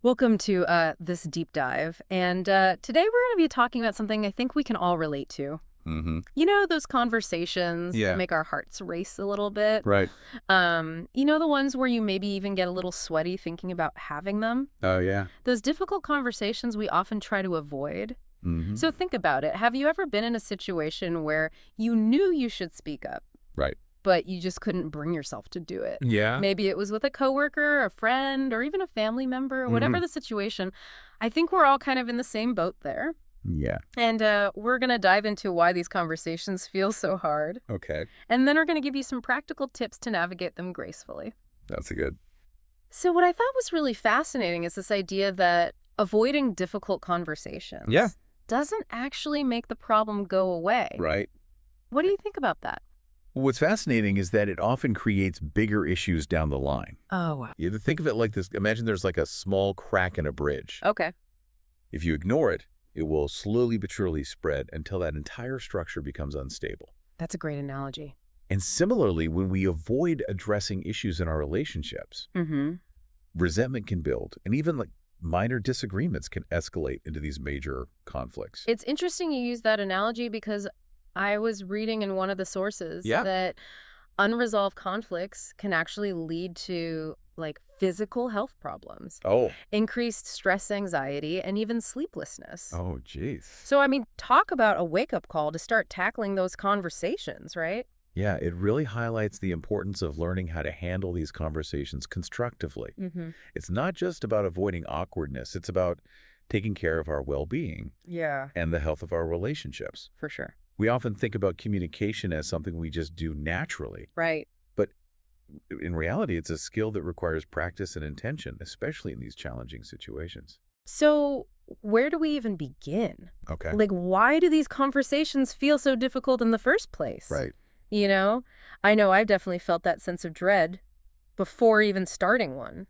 Welcome to this deep dive. And today we're going to be talking about something I think we can all relate to. Mm-hmm. You know, those conversations that Yeah. make our hearts race a little bit. Right. You know, the ones where you maybe even get a little sweaty thinking about having them. Oh, yeah. Those difficult conversations we often try to avoid. Mm-hmm. So think about it. Have you ever been in a situation where you knew you should speak up, Right. but you just couldn't bring yourself to do it? Yeah. Maybe it was with a coworker, a friend, or even a family member, whatever the situation. I think we're all kind of in the same boat there. Yeah. And we're going to dive into why these conversations feel so hard. Okay. And then we're going to give you some practical tips to navigate them gracefully. That's a good. So what I thought was really fascinating is this idea that avoiding difficult conversations doesn't actually make the problem go away. Right. What do you think about that? What's fascinating is that it often creates bigger issues down the line. Oh, wow. You think of it like this. Imagine there's like a small crack in a bridge. Okay. If you ignore it, it will slowly but surely spread until that entire structure becomes unstable. That's a great analogy. And similarly, when we avoid addressing issues in our relationships, resentment can build, and even like minor disagreements can escalate into these major conflicts. It's interesting you use that analogy because I was reading in one of the sources that unresolved conflicts can actually lead to like physical health problems, Oh. increased stress, anxiety, and even sleeplessness. Oh, jeez. So, I mean, talk about a wake-up call to start tackling those conversations, right? Yeah, it really highlights the importance of learning how to handle these conversations constructively. It's not just about avoiding awkwardness. It's about taking care of our well-being Yeah, and the health of our relationships. for sure. We often think about communication as something we just do naturally, Right. but in reality, it's a skill that requires practice and intention, especially in these challenging situations. So, where do we even begin? Okay. Like, why do these conversations feel so difficult in the first place? Right. You know, I know I've definitely felt that sense of dread before even starting one.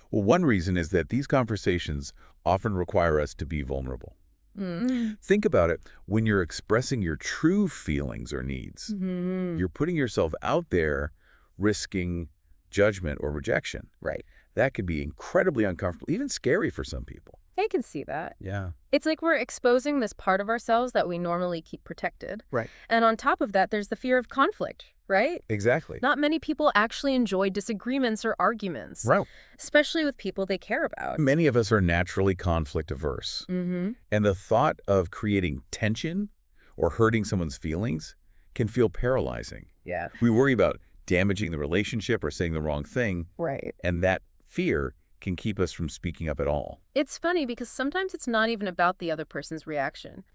Well, one reason is that these conversations often require us to be vulnerable. Think about it. When you're expressing your true feelings or needs, you're putting yourself out there, risking judgment or rejection. Right. That could be incredibly uncomfortable, even scary for some people. I can see that. Yeah. It's like we're exposing this part of ourselves that we normally keep protected. Right. And on top of that, there's the fear of conflict, right? Exactly. Not many people actually enjoy disagreements or arguments, Right. especially with people they care about. Many of us are naturally conflict averse. And the thought of creating tension or hurting someone's feelings can feel paralyzing. Yeah. We worry about damaging the relationship or saying the wrong thing, Right. and that fear can keep us from speaking up at all. It's funny because sometimes it's not even about the other person's reaction.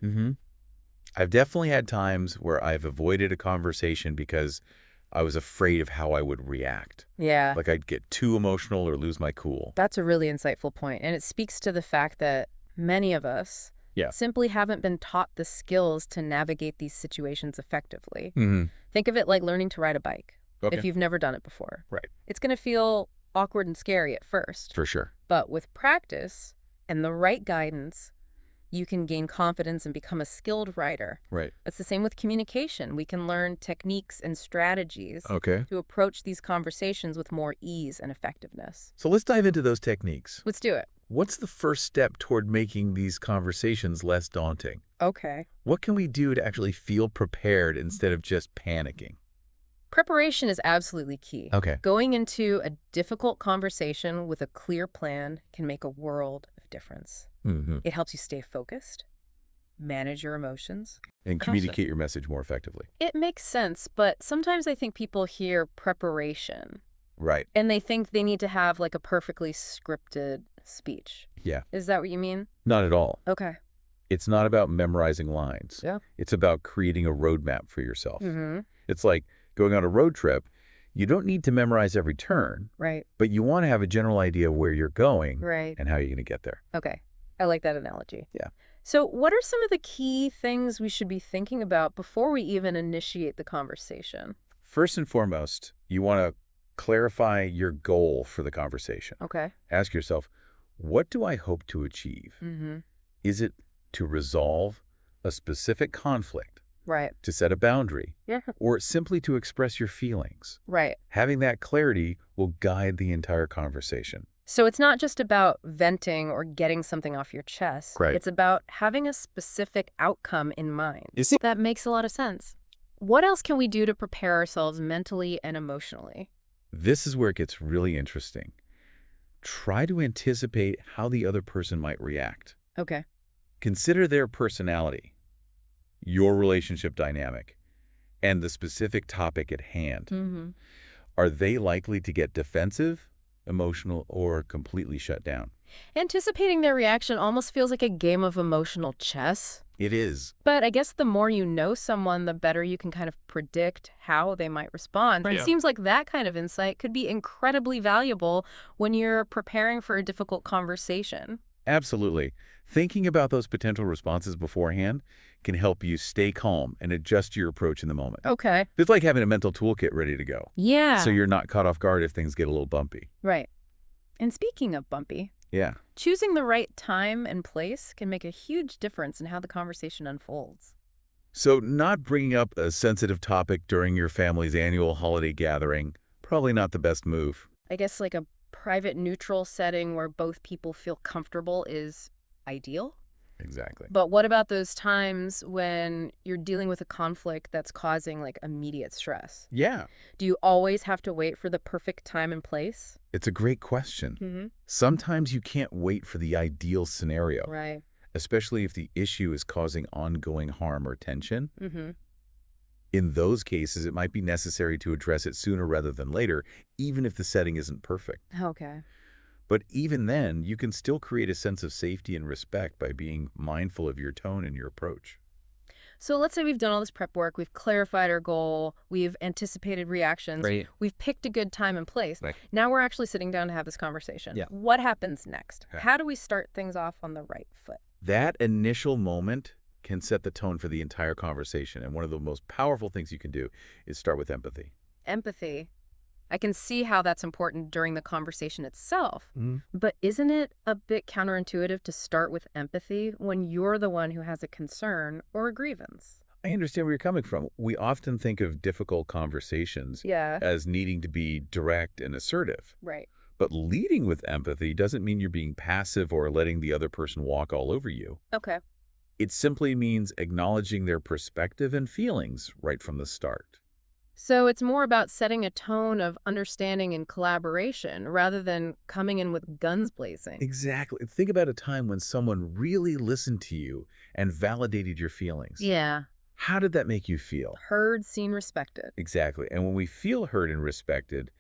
I've definitely had times where I've avoided a conversation because I was afraid of how I would react. Yeah. Like I'd get too emotional or lose my cool. That's a really insightful point, and it speaks to the fact that many of us simply haven't been taught the skills to navigate these situations effectively. Think of it like learning to ride a bike if you've never done it before. Right. It's going to feel awkward and scary at first. For sure. But with practice and the right guidance, you can gain confidence and become a skilled rider. Right. It's the same with communication. We can learn techniques and strategies Okay. to approach these conversations with more ease and effectiveness. So let's dive into those techniques. Let's do it. What's the first step toward making these conversations less daunting? Okay. What can we do to actually feel prepared instead of just panicking? Preparation is absolutely key. Okay. Going into a difficult conversation with a clear plan can make a world of difference. It helps you stay focused, manage your emotions, And communicate your message more effectively. It makes sense, but sometimes I think people hear preparation Right. and they think they need to have like a perfectly scripted speech. Yeah. Is that what you mean? Not at all. Okay. It's not about memorizing lines. Yeah. It's about creating a roadmap for yourself. It's like going on a road trip. You don't need to memorize every turn, Right. but you want to have a general idea of where you're going Right. and how you're going to get there. Okay. I like that analogy. Yeah. So what are some of the key things we should be thinking about before we even initiate the conversation? First and foremost, you want to clarify your goal for the conversation. Okay. Ask yourself, what do I hope to achieve? Is it to resolve a specific conflict, Right. to set a boundary, Yeah. or simply to express your feelings? Right. Having that clarity will guide the entire conversation. So it's not just about venting or getting something off your chest. Right. It's about having a specific outcome in mind. You see? That makes a lot of sense. What else can we do to prepare ourselves mentally and emotionally? This is where it gets really interesting. Try to anticipate how the other person might react. Okay. Consider their personality, your relationship dynamic, and the specific topic at hand. Mm-hmm. Are they likely to get defensive, emotional, or completely shut down? Anticipating their reaction almost feels like a game of emotional chess. It is. But I guess the more you know someone, the better you can kind of predict how they might respond. Right. It seems like that kind of insight could be incredibly valuable when you're preparing for a difficult conversation. Absolutely. Thinking about those potential responses beforehand can help you stay calm and adjust your approach in the moment. Okay. It's like having a mental toolkit ready to go. Yeah. So you're not caught off guard if things get a little bumpy. Right. And speaking of bumpy, Yeah. choosing the right time and place can make a huge difference in how the conversation unfolds. So not bringing up a sensitive topic during your family's annual holiday gathering, probably not the best move. I guess like a private neutral setting where both people feel comfortable is ideal. Exactly. But what about those times when you're dealing with a conflict that's causing like immediate stress? Yeah. Do you always have to wait for the perfect time and place? It's a great question. Mm-hmm. Sometimes you can't wait for the ideal scenario, Right. especially if the issue is causing ongoing harm or tension. Mm-hmm. In those cases, it might be necessary to address it sooner rather than later, even if the setting isn't perfect. Okay. But even then, you can still create a sense of safety and respect by being mindful of your tone and your approach. So let's say we've done all this prep work, we've clarified our goal, we've anticipated reactions, Right. we've picked a good time and place. Right. Now we're actually sitting down to have this conversation. Yeah. What happens next? Okay. How do we start things off on the right foot? That initial moment can set the tone for the entire conversation. And one of the most powerful things you can do is start with empathy. Empathy. I can see how that's important during the conversation itself. Mm-hmm. But isn't it a bit counterintuitive to start with empathy when you're the one who has a concern or a grievance? I understand where you're coming from. We often think of difficult conversations Yeah. as needing to be direct and assertive. Right. But leading with empathy doesn't mean you're being passive or letting the other person walk all over you. Okay. It simply means acknowledging their perspective and feelings right from the start. So it's more about setting a tone of understanding and collaboration rather than coming in with guns blazing. Exactly. Think about a time when someone really listened to you and validated your feelings. Yeah. How did that make you feel? Heard, seen, respected. Exactly. And when we feel heard and respected,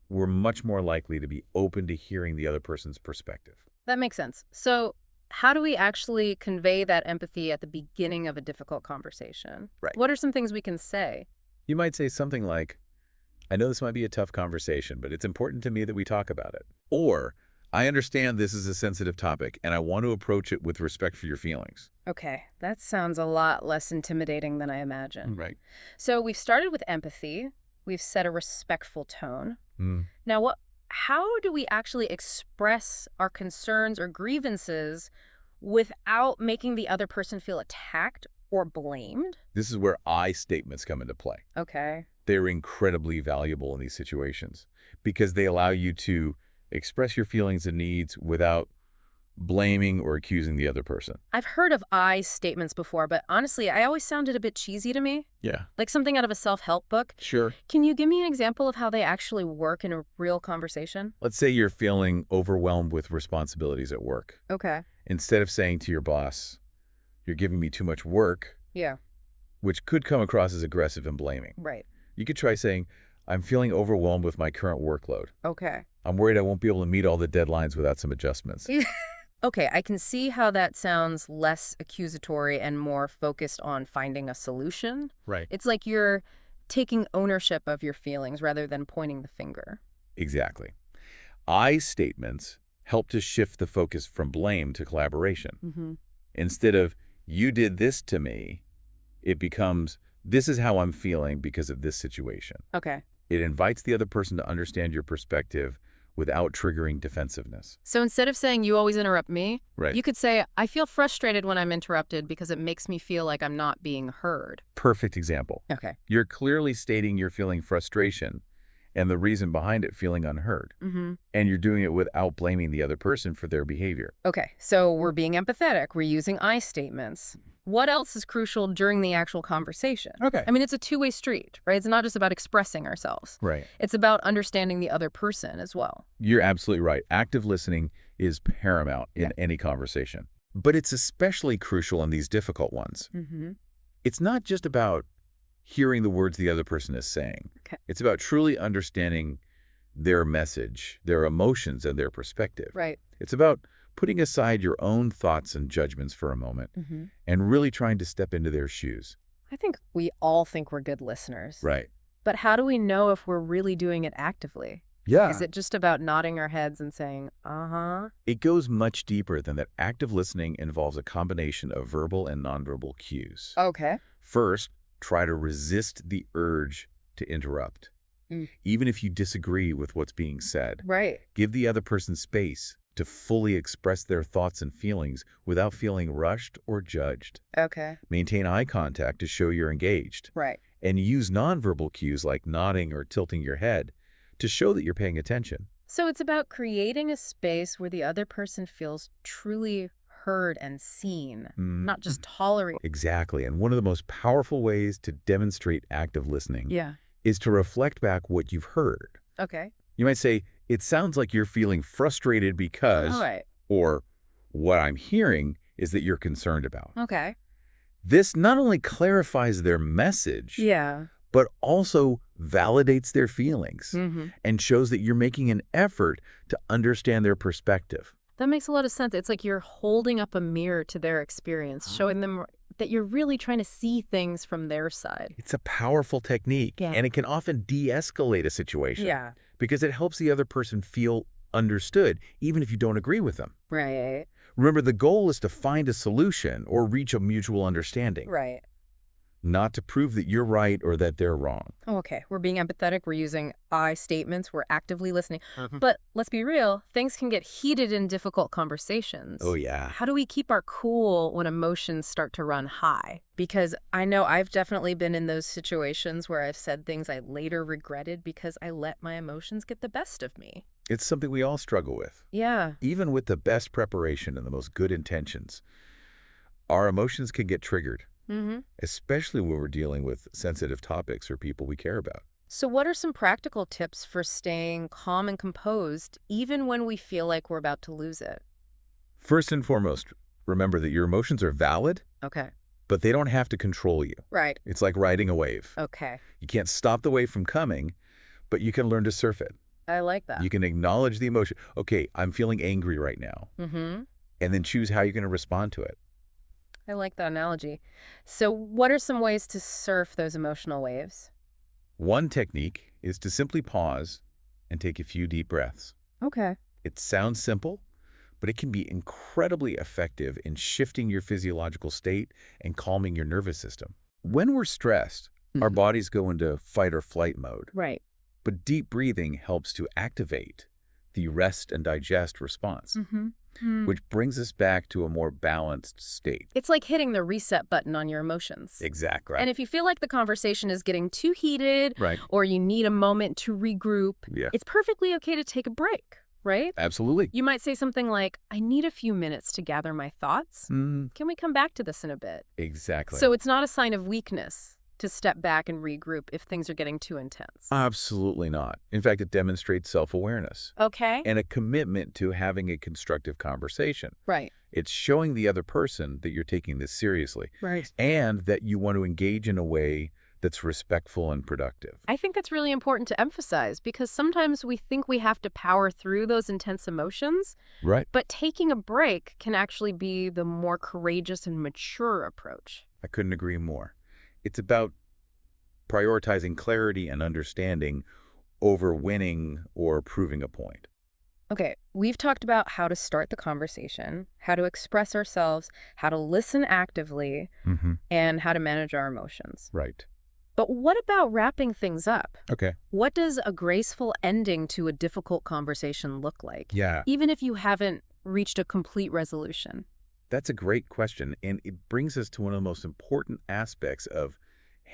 we're much more likely to be open to hearing the other person's perspective. That makes sense. So how do we actually convey that empathy at the beginning of a difficult conversation? Right. What are some things we can say? You might say something like, I know this might be a tough conversation, but it's important to me that we talk about it. Or, I understand this is a sensitive topic, and I want to approach it with respect for your feelings. Okay, that sounds a lot less intimidating than I imagined. Right. So we've started with empathy. We've set a respectful tone. Now, how do we actually express our concerns or grievances without making the other person feel attacked or blamed? This is where I statements come into play. Okay. They're incredibly valuable in these situations because they allow you to express your feelings and needs without blaming or accusing the other person. I've heard of I statements before, but honestly, I always sounded a bit cheesy to me. Yeah. Like something out of a self-help book. Sure. Can you give me an example of how they actually work in a real conversation? Let's say you're feeling overwhelmed with responsibilities at work. Okay. Instead of saying to your boss, you're giving me too much work, Yeah. which could come across as aggressive and blaming. Right. You could try saying, I'm feeling overwhelmed with my current workload. Okay. I'm worried I won't be able to meet all the deadlines without some adjustments. Okay, I can see how that sounds less accusatory and more focused on finding a solution. Right. It's like you're taking ownership of your feelings rather than pointing the finger. Exactly. I statements help to shift the focus from blame to collaboration. Mm-hmm. Instead of, you did this to me, it becomes, this is how I'm feeling because of this situation. Okay. It invites the other person to understand your perspective without triggering defensiveness. So instead of saying, you always interrupt me, Right. you could say, I feel frustrated when I'm interrupted because it makes me feel like I'm not being heard. Perfect example. Okay. You're clearly stating you're feeling frustration, and the reason behind it feeling unheard. And you're doing it without blaming the other person for their behavior. Okay, so we're being empathetic. We're using I statements. What else is crucial during the actual conversation? Okay. I mean, it's a two-way street, right? It's not just about expressing ourselves. Right. It's about understanding the other person as well. You're absolutely right. Active listening is paramount in any conversation. But it's especially crucial in these difficult ones. It's not just about hearing the words the other person is saying. Okay. It's about truly understanding their message, their emotions, and their perspective. Right. It's about putting aside your own thoughts and judgments for a moment and really trying to step into their shoes. I think we all think we're good listeners. Right. But how do we know if we're really doing it actively? Yeah. Is it just about nodding our heads and saying, uh-huh? It goes much deeper than that. Active listening involves a combination of verbal and nonverbal cues. Okay. First, try to resist the urge to interrupt. Even if you disagree with what's being said. Right. Give the other person space to fully express their thoughts and feelings without feeling rushed or judged. Okay. Maintain eye contact to show you're engaged. Right. And use nonverbal cues like nodding or tilting your head to show that you're paying attention. So it's about creating a space where the other person feels truly heard and seen, not just tolerated. Exactly. And one of the most powerful ways to demonstrate active listening is to reflect back what you've heard. Okay. You might say, it sounds like you're feeling frustrated because, or what I'm hearing is that you're concerned about. Okay. This not only clarifies their message, but also validates their feelings and shows that you're making an effort to understand their perspective. That makes a lot of sense. It's like you're holding up a mirror to their experience, showing them that you're really trying to see things from their side. It's a powerful technique, and it can often de-escalate a situation because it helps the other person feel understood, even if you don't agree with them. Right. Remember, the goal is to find a solution or reach a mutual understanding. Right. Not to prove that you're right or that they're wrong. Okay, we're being empathetic, we're using I statements, we're actively listening. But let's be real, things can get heated in difficult conversations. Oh, yeah. How do we keep our cool when emotions start to run high? Because I know I've definitely been in those situations where I've said things I later regretted because I let my emotions get the best of me. It's something we all struggle with. Yeah. Even with the best preparation and the most good intentions, our emotions can get triggered. Especially when we're dealing with sensitive topics or people we care about. So what are some practical tips for staying calm and composed, even when we feel like we're about to lose it? First and foremost, remember that your emotions are valid, but they don't have to control you. Right. It's like riding a wave. Okay. You can't stop the wave from coming, but you can learn to surf it. I like that. You can acknowledge the emotion. Okay, I'm feeling angry right now. And then choose how you're going to respond to it. I like that analogy. So what are some ways to surf those emotional waves? One technique is to simply pause and take a few deep breaths. Okay. It sounds simple, but it can be incredibly effective in shifting your physiological state and calming your nervous system. When we're stressed, our bodies go into fight or flight mode. Right. But deep breathing helps to activate the rest and digest response. Which brings us back to a more balanced state. It's like hitting the reset button on your emotions. Exactly. And if you feel like the conversation is getting too heated or you need a moment to regroup, it's perfectly okay to take a break, right? Absolutely. You might say something like, I need a few minutes to gather my thoughts. Can we come back to this in a bit? Exactly. So it's not a sign of weakness to step back and regroup if things are getting too intense. Absolutely not. In fact, it demonstrates self-awareness. Okay. And a commitment to having a constructive conversation. Right. It's showing the other person that you're taking this seriously. Right. And that you want to engage in a way that's respectful and productive. I think that's really important to emphasize because sometimes we think we have to power through those intense emotions. Right. But taking a break can actually be the more courageous and mature approach. I couldn't agree more. It's about prioritizing clarity and understanding over winning or proving a point. Okay, we've talked about how to start the conversation, how to express ourselves, how to listen actively, and how to manage our emotions. Right. But what about wrapping things up? Okay. What does a graceful ending to a difficult conversation look like? Yeah. Even if you haven't reached a complete resolution. That's a great question, and it brings us to one of the most important aspects of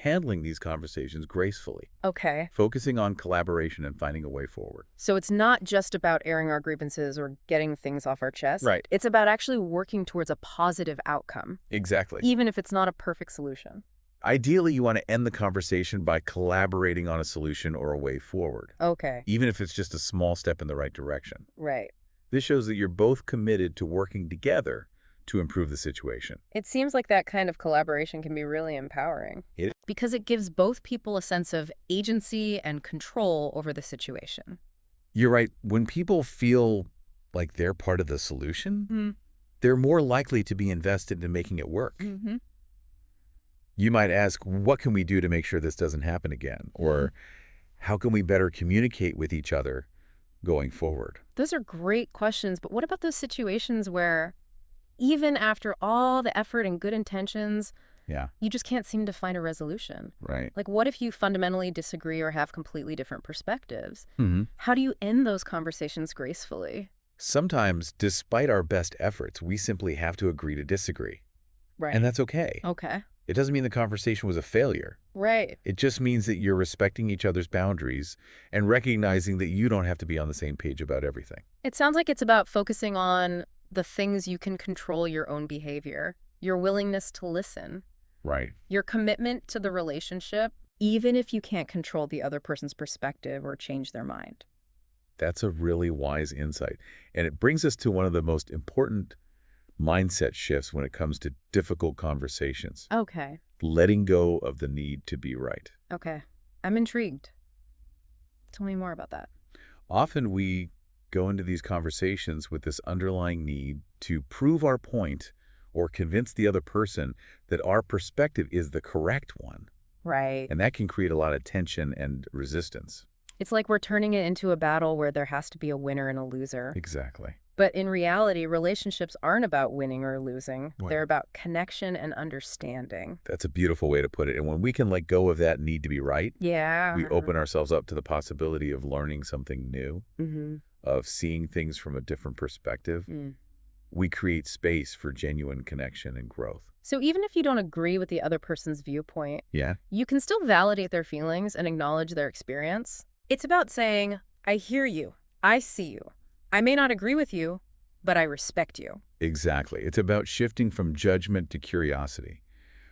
handling these conversations gracefully. Okay. Focusing on collaboration and finding a way forward. So it's not just about airing our grievances or getting things off our chest. Right. It's about actually working towards a positive outcome. Exactly. Even if it's not a perfect solution. Ideally, you want to end the conversation by collaborating on a solution or a way forward. Okay. Even if it's just a small step in the right direction. Right. This shows that you're both committed to working together to improve the situation. It seems like that kind of collaboration can be really empowering. Because it gives both people a sense of agency and control over the situation. You're right. When people feel like they're part of the solution, they're more likely to be invested in making it work. You might ask, what can we do to make sure this doesn't happen again? Or how can we better communicate with each other going forward? Those are great questions, but what about those situations where even after all the effort and good intentions, you just can't seem to find a resolution? Right. Like, what if you fundamentally disagree or have completely different perspectives? How do you end those conversations gracefully? Sometimes, despite our best efforts, we simply have to agree to disagree. Right. And that's okay. Okay. It doesn't mean the conversation was a failure. Right. It just means that you're respecting each other's boundaries and recognizing that you don't have to be on the same page about everything. It sounds like it's about focusing on the things you can control your own behavior, your willingness to listen. Right. Your commitment to the relationship, even if you can't control the other person's perspective or change their mind. That's a really wise insight. And it brings us to one of the most important mindset shifts when it comes to difficult conversations. Okay. Letting go of the need to be right. Okay. I'm intrigued. Tell me more about that. Often we go into these conversations with this underlying need to prove our point or convince the other person that our perspective is the correct one. Right. And that can create a lot of tension and resistance. It's like we're turning it into a battle where there has to be a winner and a loser. Exactly. But in reality, relationships aren't about winning or losing. Right. They're about connection and understanding. That's a beautiful way to put it. And when we can let go of that need to be right, we open ourselves up to the possibility of learning something new, of seeing things from a different perspective. We create space for genuine connection and growth. So even if you don't agree with the other person's viewpoint, you can still validate their feelings and acknowledge their experience. It's about saying, I hear you. I see you. I may not agree with you, but I respect you. Exactly. It's about shifting from judgment to curiosity,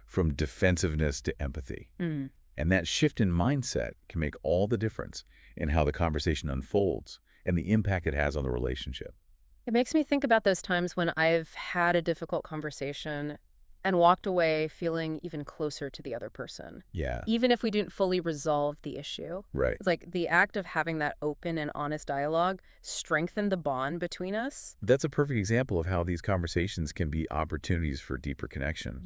from defensiveness to empathy. And that shift in mindset can make all the difference in how the conversation unfolds and the impact it has on the relationship. It makes me think about those times when I've had a difficult conversation and walked away feeling even closer to the other person. Even if we didn't fully resolve the issue. Right. It's like the act of having that open and honest dialogue strengthened the bond between us. That's a perfect example of how these conversations can be opportunities for deeper connection.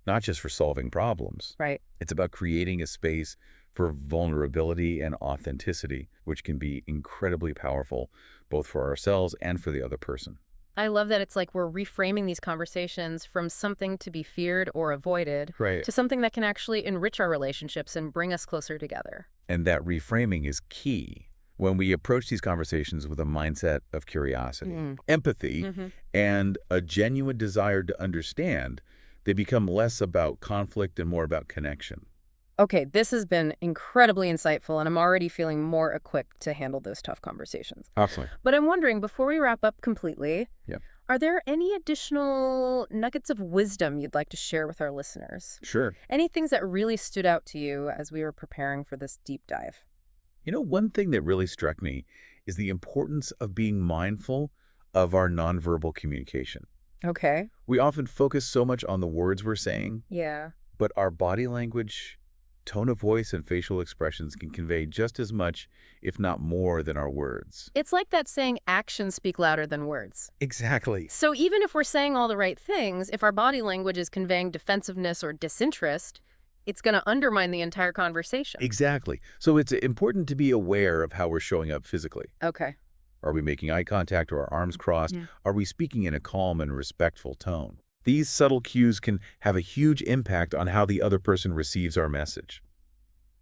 Not just for solving problems. Right. It's about creating a space for vulnerability and authenticity, which can be incredibly powerful, both for ourselves and for the other person. I love that it's like we're reframing these conversations from something to be feared or avoided to something that can actually enrich our relationships and bring us closer together. And that reframing is key when we approach these conversations with a mindset of curiosity, empathy, and a genuine desire to understand. They become less about conflict and more about connection. Okay, this has been incredibly insightful, and I'm already feeling more equipped to handle those tough conversations. Absolutely. But I'm wondering, before we wrap up completely, are there any additional nuggets of wisdom you'd like to share with our listeners? Sure. Any things that really stood out to you as we were preparing for this deep dive? You know, one thing that really struck me is the importance of being mindful of our nonverbal communication. Okay. We often focus so much on the words we're saying, but our body language, tone of voice, and facial expressions can convey just as much, if not more, than our words. It's like that saying, actions speak louder than words. Exactly. So even if we're saying all the right things, if our body language is conveying defensiveness or disinterest, it's going to undermine the entire conversation. Exactly. So it's important to be aware of how we're showing up physically. Okay. Are we making eye contact or our arms crossed? Are we speaking in a calm and respectful tone? These subtle cues can have a huge impact on how the other person receives our message.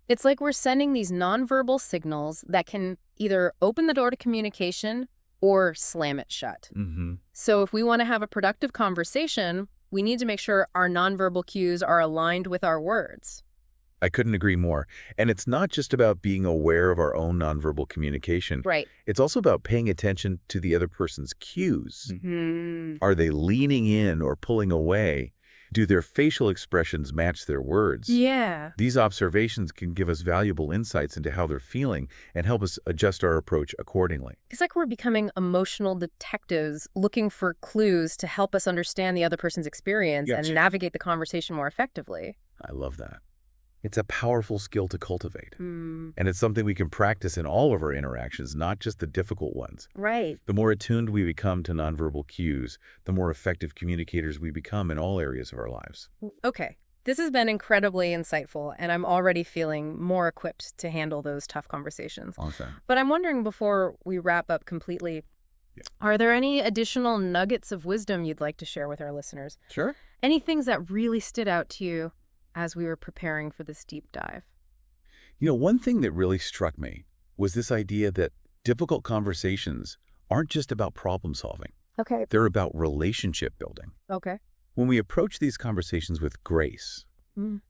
It's like we're sending these nonverbal signals that can either open the door to communication or slam it shut. So if we want to have a productive conversation, we need to make sure our nonverbal cues are aligned with our words. I couldn't agree more. And it's not just about being aware of our own nonverbal communication. Right. It's also about paying attention to the other person's cues. Are they leaning in or pulling away? Do their facial expressions match their words? Yeah. These observations can give us valuable insights into how they're feeling and help us adjust our approach accordingly. It's like we're becoming emotional detectives looking for clues to help us understand the other person's experience and navigate the conversation more effectively. I love that. It's a powerful skill to cultivate. And it's something we can practice in all of our interactions, not just the difficult ones. Right. The more attuned we become to nonverbal cues, the more effective communicators we become in all areas of our lives. Okay. This has been incredibly insightful, and I'm already feeling more equipped to handle those tough conversations. Awesome. But I'm wondering, before we wrap up completely, are there any additional nuggets of wisdom you'd like to share with our listeners? Sure. Any things that really stood out to you as we were preparing for this deep dive? One thing that really struck me was this idea that difficult conversations aren't just about problem solving. Okay. They're about relationship building. Okay. When we approach these conversations with grace,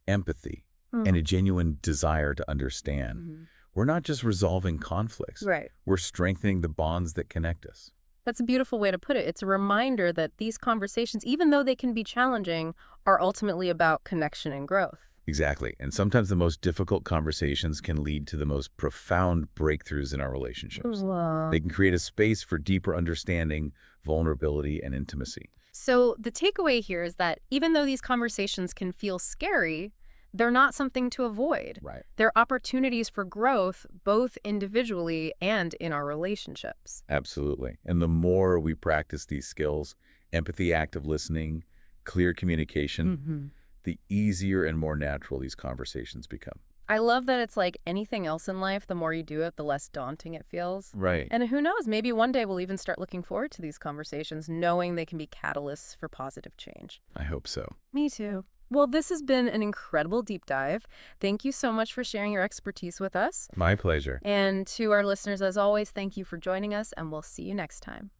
empathy, and a genuine desire to understand, we're not just resolving conflicts. Right. We're strengthening the bonds that connect us. That's a beautiful way to put it. It's a reminder that these conversations, even though they can be challenging, are ultimately about connection and growth. Exactly. And sometimes the most difficult conversations can lead to the most profound breakthroughs in our relationships. Wow. They can create a space for deeper understanding, vulnerability, and intimacy. So the takeaway here is that even though these conversations can feel scary, they're not something to avoid. Right. They're opportunities for growth, both individually and in our relationships. Absolutely. And the more we practice these skills, empathy, active listening, clear communication, the easier and more natural these conversations become. I love that it's like anything else in life, the more you do it, the less daunting it feels. Right. And who knows, maybe one day we'll even start looking forward to these conversations, knowing they can be catalysts for positive change. I hope so. Me too. Well, this has been an incredible deep dive. Thank you so much for sharing your expertise with us. My pleasure. And to our listeners, as always, thank you for joining us, and we'll see you next time.